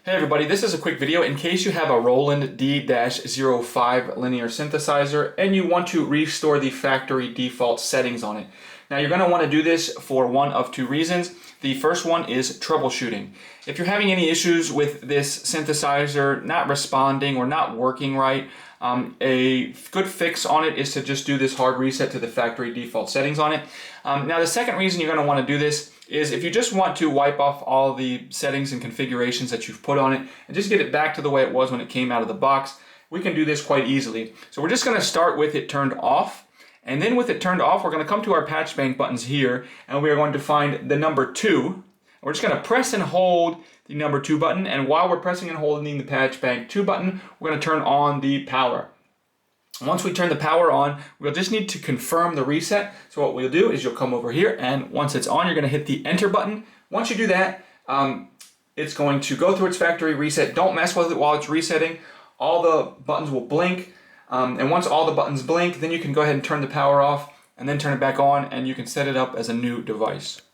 Hey everybody, this is a quick video in case you have a Roland D-05 linear synthesizer and you want to restore the factory default settings on it. Now you're going to want to do this for one of two reasons. The first one is troubleshooting. If you're having any issues with this synthesizer not responding or not working right, a good fix on it is to just do this hard reset to the factory default settings on it. Now the second reason you're going to want to do this is if you just want to wipe off all the settings and configurations that you've put on it and just get it back to the way it was when it came out of the box, we can do this quite easily. So we're just going to start with it turned off, and then with it turned off we're going to come to our patch bank buttons here and we are going to find the number 2. We're just going to press and hold the number 2 button, and while we're pressing and holding the patch bank 2 button, we're going to turn on the power. Once we turn the power on, we'll just need to confirm the reset. So what we'll do is you'll come over here, and once it's on, you're going to hit the enter button. Once you do that, it's going to go through its factory reset. Don't mess with it while it's resetting. All the buttons will blink, and once all the buttons blink, then you can go ahead and turn the power off and then turn it back on, and you can set it up as a new device.